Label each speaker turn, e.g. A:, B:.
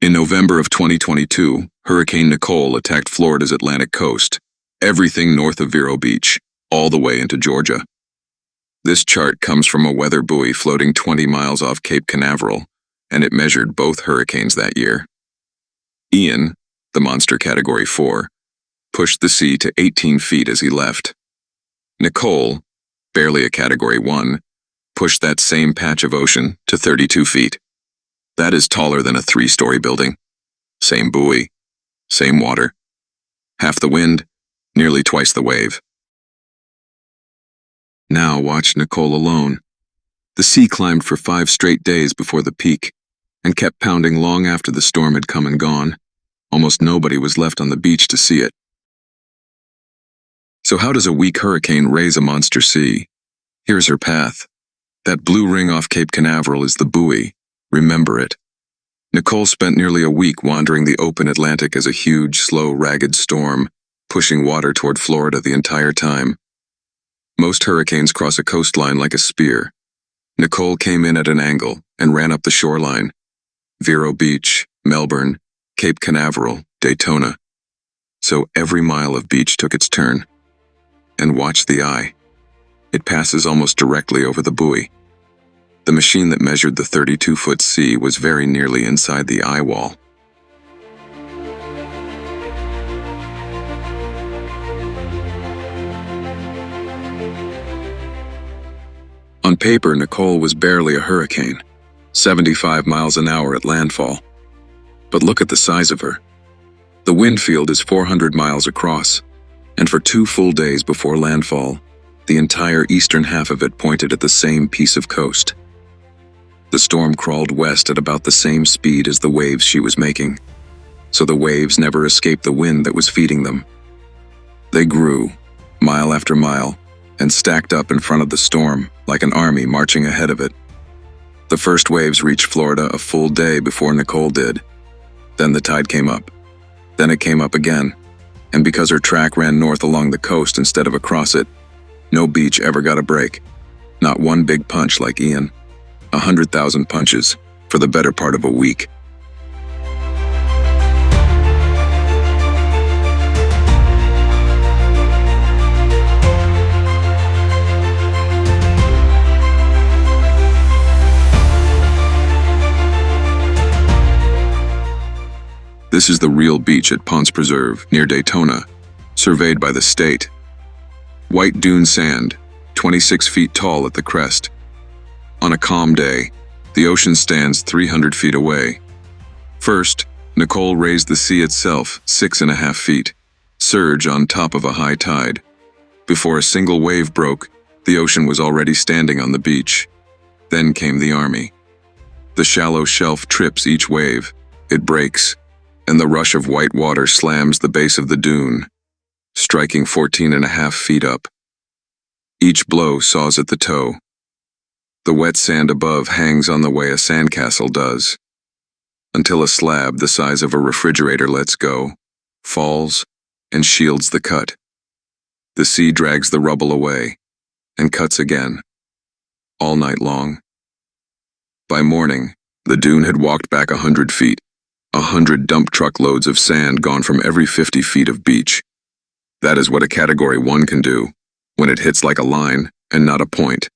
A: In November of 2022, Hurricane Nicole attacked Florida's Atlantic coast, everything north of Vero Beach, all the way into Georgia. This chart comes from a weather buoy floating 20 miles off Cape Canaveral, and it measured both hurricanes that year. Ian, the monster Category 4, pushed the sea to 18 feet as he left. Nicole, barely a Category 1, pushed that same patch of ocean to 32 feet. That is taller than a 3-story building. Same buoy, same water. Half the wind, nearly twice the wave. Now watch Nicole alone. The sea climbed for 5 straight days before the peak, and kept pounding long after the storm had come and gone. Almost nobody was left on the beach to see it. So how does a weak hurricane raise a monster sea? Here's her path. That blue ring off Cape Canaveral is the buoy. Remember it. Nicole spent nearly a week wandering the open Atlantic as a huge, slow, ragged storm, pushing water toward Florida the entire time. Most hurricanes cross a coastline like a spear. Nicole came in at an angle and ran up the shoreline. Vero Beach, Melbourne, Cape Canaveral, Daytona. So every mile of beach took its turn. And watch the eye. It passes almost directly over the buoy. The machine that measured the 32-foot sea was very nearly inside the eye wall. On paper, Nicole was barely a hurricane, 75 miles an hour at landfall. But look at the size of her. The wind field is 400 miles across, and for 2 full days before landfall, the entire eastern half of it pointed at the same piece of coast. The storm crawled west at about the same speed as the waves she was making, so the waves never escaped the wind that was feeding them. They grew, mile after mile, and stacked up in front of the storm like an army marching ahead of it. The first waves reached Florida a full day before Nicole did. Then the tide came up. Then it came up again, and because her track ran north along the coast instead of across it, no beach ever got a break. Not one big punch like Ian. 100,000 punches for the better part of a week. This is the real beach at Ponce Preserve, near Daytona, surveyed by the state. White dune sand, 26 feet tall at the crest. On a calm day, the ocean stands 300 feet away. First, Nicole raised the sea itself 6.5 feet, surge on top of a high tide. Before a single wave broke, the ocean was already standing on the beach. Then came the army. The shallow shelf trips each wave, it breaks, and the rush of white water slams the base of the dune, striking 14.5 feet up. Each blow saws at the toe. The wet sand above hangs on the way a sandcastle does, until a slab the size of a refrigerator lets go, falls, and shields the cut. The sea drags the rubble away, and cuts again, all night long. By morning, the dune had walked back 100 feet, 100 dump truck loads of sand gone from every 50 feet of beach. That is what a Category 1 can do, when it hits like a line and not a point.